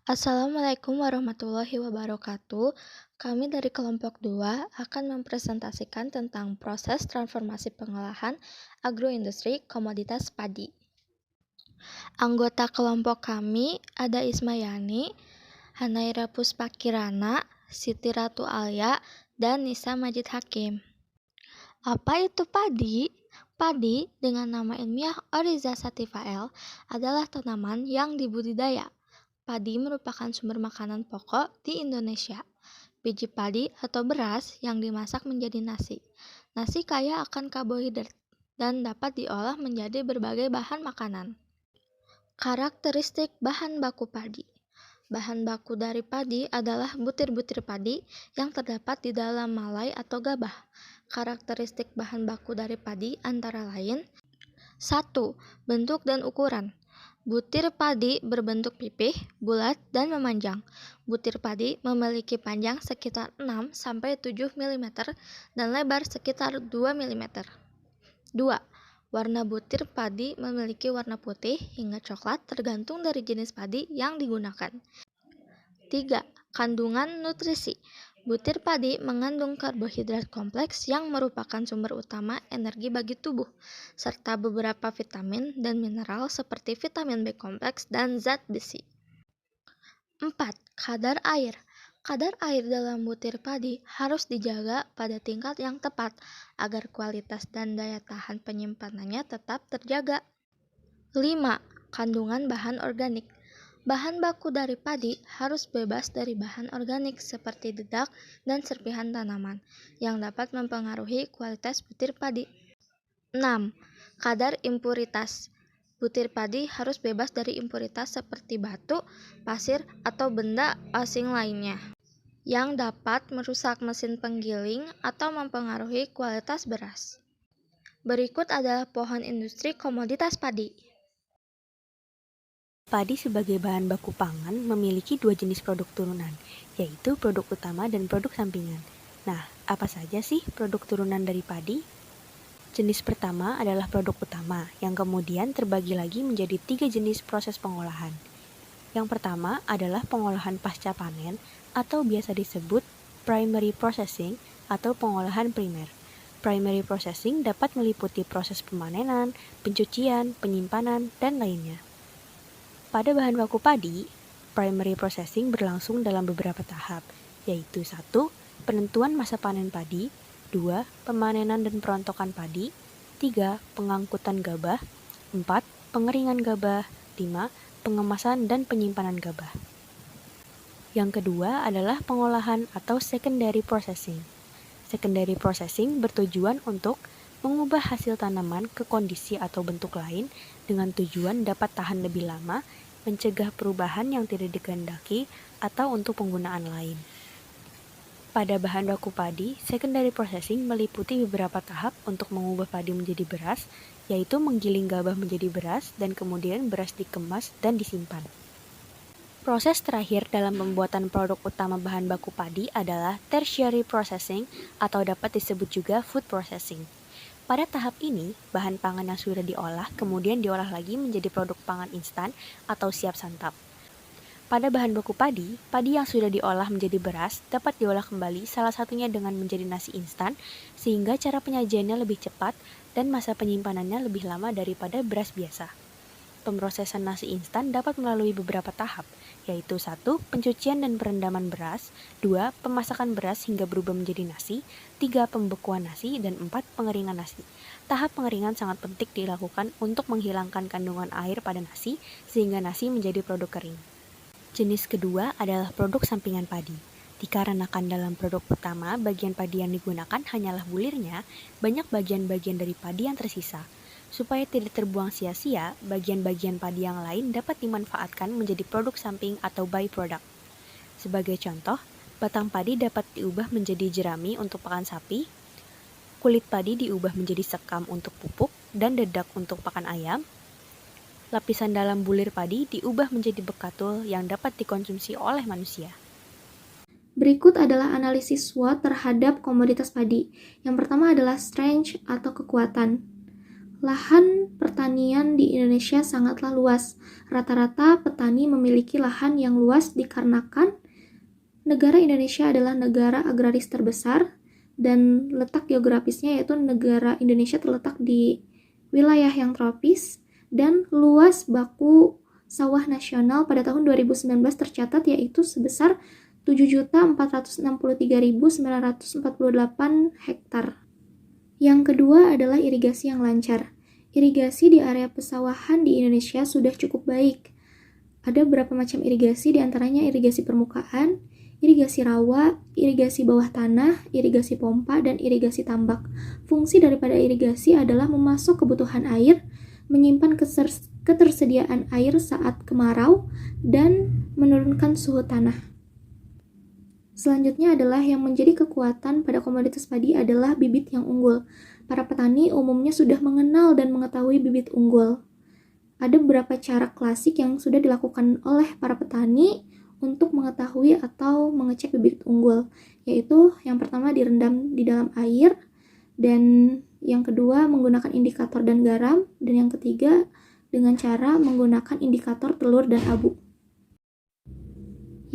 Assalamualaikum warahmatullahi wabarakatuh. Kami dari kelompok 2 akan mempresentasikan tentang proses transformasi pengolahan agroindustri komoditas padi. Anggota kelompok kami ada Ismayani, Hanaira Puspakirana, Siti Ratu Alia, dan Nisa Majid Hakim. Apa itu padi? Padi dengan nama ilmiah Oryza sativa L adalah tanaman yang dibudidaya. Padi merupakan sumber makanan pokok di Indonesia. Biji padi atau beras yang dimasak menjadi nasi. Nasi kaya akan karbohidrat dan dapat diolah menjadi berbagai bahan makanan. Karakteristik bahan baku padi. Bahan baku dari padi adalah butir-butir padi yang terdapat di dalam malai atau gabah. Karakteristik bahan baku dari padi antara lain 1. Bentuk dan ukuran. Butir padi berbentuk pipih, bulat, dan memanjang. Butir padi memiliki panjang sekitar 6-7 mm dan lebar sekitar 2 mm. 2. Warna butir padi memiliki warna putih hingga coklat tergantung dari jenis padi yang digunakan. 3. Kandungan nutrisi. Butir padi mengandung karbohidrat kompleks yang merupakan sumber utama energi bagi tubuh, serta beberapa vitamin dan mineral seperti vitamin B kompleks dan zat besi. 4. Kadar air. Kadar air dalam butir padi harus dijaga pada tingkat yang tepat agar kualitas dan daya tahan penyimpanannya tetap terjaga. 5. Kandungan bahan organik. Bahan baku dari padi harus bebas dari bahan organik seperti dedak dan serpihan tanaman yang dapat mempengaruhi kualitas butir padi. 6. Kadar impuritas. Butir padi harus bebas dari impuritas seperti batu, pasir, atau benda asing lainnya yang dapat merusak mesin penggiling atau mempengaruhi kualitas beras. Berikut adalah pohon industri komoditas padi. Padi sebagai bahan baku pangan memiliki dua jenis produk turunan, yaitu produk utama dan produk sampingan. Nah, apa saja sih produk turunan dari padi? Jenis pertama adalah produk utama, yang kemudian terbagi lagi menjadi 3 jenis proses pengolahan. Yang pertama adalah pengolahan pasca panen, atau biasa disebut primary processing atau pengolahan primer. Primary processing dapat meliputi proses pemanenan, pencucian, penyimpanan, dan lainnya. Pada bahan baku padi, primary processing berlangsung dalam beberapa tahap, yaitu 1. Penentuan masa panen padi, 2. Pemanenan dan perontokan padi, 3. Pengangkutan gabah, 4. Pengeringan gabah, 5. Pengemasan dan penyimpanan gabah. Yang kedua adalah pengolahan atau secondary processing. Secondary processing bertujuan untuk mengubah hasil tanaman ke kondisi atau bentuk lain dengan tujuan dapat tahan lebih lama, mencegah perubahan yang tidak dikehendaki, atau untuk penggunaan lain. Pada bahan baku padi, secondary processing meliputi beberapa tahap untuk mengubah padi menjadi beras, yaitu menggiling gabah menjadi beras dan kemudian beras dikemas dan disimpan. Proses terakhir dalam pembuatan produk utama bahan baku padi adalah tertiary processing atau dapat disebut juga food processing. Pada tahap ini, bahan pangan yang sudah diolah kemudian diolah lagi menjadi produk pangan instan atau siap santap. Pada bahan baku padi, padi yang sudah diolah menjadi beras dapat diolah kembali salah satunya dengan menjadi nasi instan sehingga cara penyajiannya lebih cepat dan masa penyimpanannya lebih lama daripada beras biasa. Pemrosesan nasi instan dapat melalui beberapa tahap, yaitu 1. Pencucian dan perendaman beras, 2. Pemasakan beras hingga berubah menjadi nasi, 3. Pembekuan nasi, dan 4. Pengeringan nasi. Tahap pengeringan sangat penting dilakukan untuk menghilangkan kandungan air pada nasi, sehingga nasi menjadi produk kering. Jenis kedua adalah produk sampingan padi. Dikarenakan dalam produk utama, bagian padi yang digunakan hanyalah bulirnya, banyak bagian-bagian dari padi yang tersisa. Supaya tidak terbuang sia-sia, bagian-bagian padi yang lain dapat dimanfaatkan menjadi produk samping atau byproduct. Sebagai contoh, batang padi dapat diubah menjadi jerami untuk pakan sapi, kulit padi diubah menjadi sekam untuk pupuk dan dedak untuk pakan ayam, lapisan dalam bulir padi diubah menjadi bekatul yang dapat dikonsumsi oleh manusia. Berikut adalah analisis SWOT terhadap komoditas padi. Yang pertama adalah strength atau kekuatan. lahan pertanian di Indonesia sangatlah luas. Rata-rata petani memiliki lahan yang luas dikarenakan negara Indonesia adalah negara agraris terbesar dan letak geografisnya yaitu negara Indonesia terletak di wilayah yang tropis dan luas baku sawah nasional pada tahun 2019 tercatat yaitu sebesar 7.463.948 hektar. Yang kedua adalah irigasi yang lancar. Irigasi di area pesawahan di Indonesia sudah cukup baik. Ada beberapa macam irigasi, diantaranya irigasi permukaan, irigasi rawa, irigasi bawah tanah, irigasi pompa, dan irigasi tambak. Fungsi daripada irigasi adalah memasok kebutuhan air, menyimpan ketersediaan air saat kemarau, dan menurunkan suhu tanah. Selanjutnya adalah yang menjadi kekuatan pada komoditas padi adalah bibit yang unggul. Para petani umumnya sudah mengenal dan mengetahui bibit unggul. Ada beberapa cara klasik yang sudah dilakukan oleh para petani untuk mengetahui atau mengecek bibit unggul, yaitu yang pertama direndam di dalam air, dan yang kedua menggunakan indikator dan garam, dan yang ketiga dengan cara menggunakan indikator telur dan abu.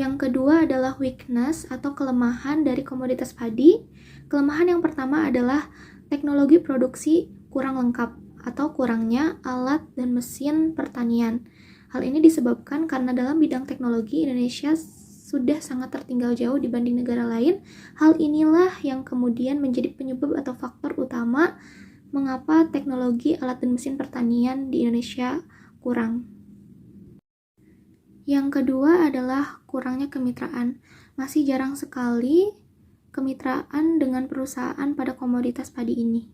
Yang kedua adalah weakness atau kelemahan dari komoditas padi. Kelemahan yang pertama adalah teknologi produksi kurang lengkap atau kurangnya alat dan mesin pertanian. Hal ini disebabkan karena dalam bidang teknologi Indonesia sudah sangat tertinggal jauh dibanding negara lain. Hal inilah yang kemudian menjadi penyebab atau faktor utama mengapa teknologi alat dan mesin pertanian di Indonesia kurang. Yang kedua adalah kurangnya kemitraan. Masih jarang sekali kemitraan dengan perusahaan pada komoditas padi ini.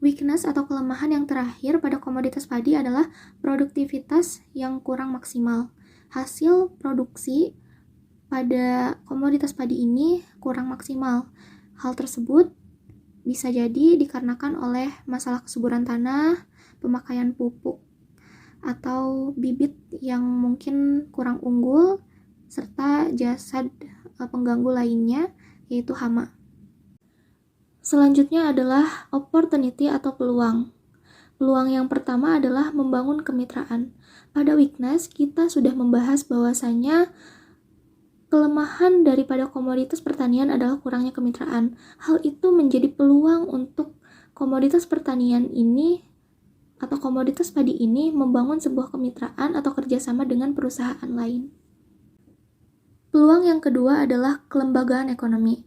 Weakness atau kelemahan yang terakhir pada komoditas padi adalah produktivitas yang kurang maksimal. Hasil produksi pada komoditas padi ini kurang maksimal. Hal tersebut bisa jadi dikarenakan oleh masalah kesuburan tanah, pemakaian pupuk, atau bibit yang mungkin kurang unggul, serta jasad pengganggu lainnya, yaitu hama. Selanjutnya adalah opportunity atau peluang. Peluang yang pertama adalah membangun kemitraan. Pada weakness, kita sudah membahas bahwasanya kelemahan daripada komoditas pertanian adalah kurangnya kemitraan. Hal itu menjadi peluang untuk komoditas pertanian ini atau komoditas padi ini membangun sebuah kemitraan atau kerjasama dengan perusahaan lain. Peluang yang kedua adalah kelembagaan ekonomi.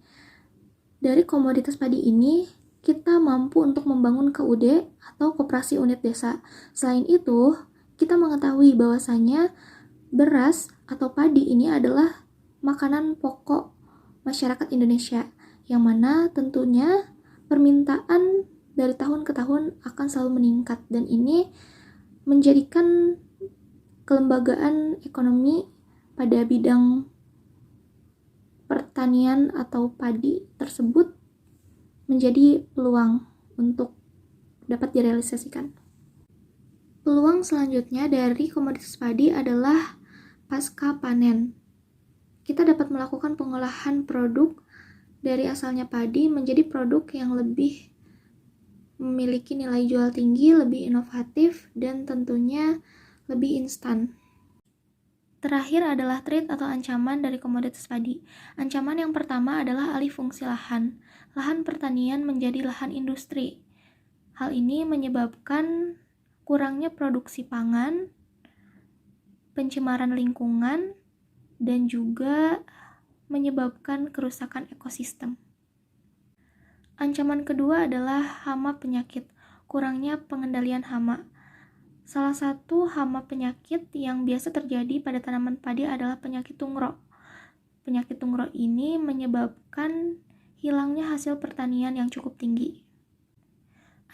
Dari komoditas padi ini, kita mampu untuk membangun KUD atau koperasi unit desa. Selain itu, kita mengetahui bahwasanya beras atau padi ini adalah makanan pokok masyarakat Indonesia, yang mana tentunya permintaan dari tahun ke tahun akan selalu meningkat, dan ini menjadikan kelembagaan ekonomi pada bidang pertanian atau padi tersebut menjadi peluang untuk dapat direalisasikan. Peluang selanjutnya dari komoditas padi adalah pasca panen. Kita dapat melakukan pengolahan produk dari asalnya padi menjadi produk yang lebih memiliki nilai jual tinggi, lebih inovatif, dan tentunya lebih instan. Terakhir adalah threat atau ancaman dari komoditas padi. Ancaman yang pertama adalah alih fungsi lahan. Lahan pertanian menjadi lahan industri. Hal ini menyebabkan kurangnya produksi pangan, pencemaran lingkungan, dan juga menyebabkan kerusakan ekosistem. Ancaman kedua adalah hama penyakit, kurangnya pengendalian hama. Salah satu hama penyakit yang biasa terjadi pada tanaman padi adalah penyakit tungro. Penyakit tungro ini menyebabkan hilangnya hasil pertanian yang cukup tinggi.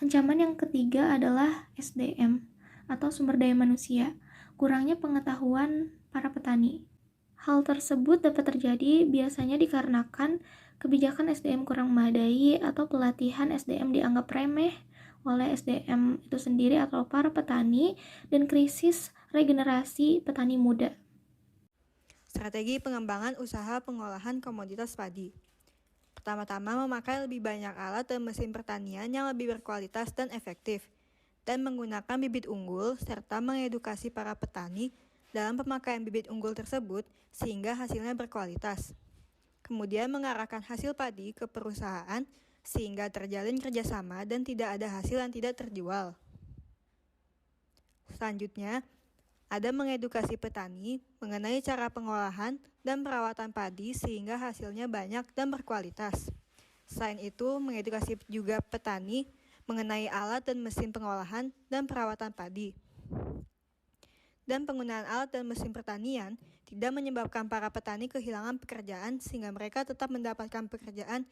Ancaman yang ketiga adalah SDM atau sumber daya manusia, kurangnya pengetahuan para petani. Hal tersebut dapat terjadi biasanya dikarenakan kebijakan SDM kurang memadai atau pelatihan SDM dianggap remeh oleh SDM itu sendiri atau para petani, dan krisis regenerasi petani muda. Strategi pengembangan usaha pengolahan komoditas padi. Pertama-tama, memakai lebih banyak alat dan mesin pertanian yang lebih berkualitas dan efektif. dan menggunakan bibit unggul serta mengedukasi para petani dalam pemakaian bibit unggul tersebut sehingga hasilnya berkualitas. Kemudian mengarahkan hasil padi ke perusahaan sehingga terjalin kerjasama dan tidak ada hasil yang tidak terjual. Selanjutnya, ada mengedukasi petani mengenai cara pengolahan dan perawatan padi sehingga hasilnya banyak dan berkualitas. Selain itu, mengedukasi juga petani mengenai alat dan mesin pengolahan dan perawatan padi. Dan penggunaan alat dan mesin pertanian tidak menyebabkan para petani kehilangan pekerjaan sehingga mereka tetap mendapatkan pekerjaan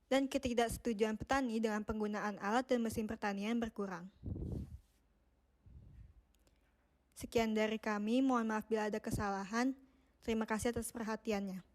dan ketidaksetujuan petani dengan penggunaan alat dan mesin pertanian berkurang. Sekian dari kami, mohon maaf bila ada kesalahan. Terima kasih atas perhatiannya.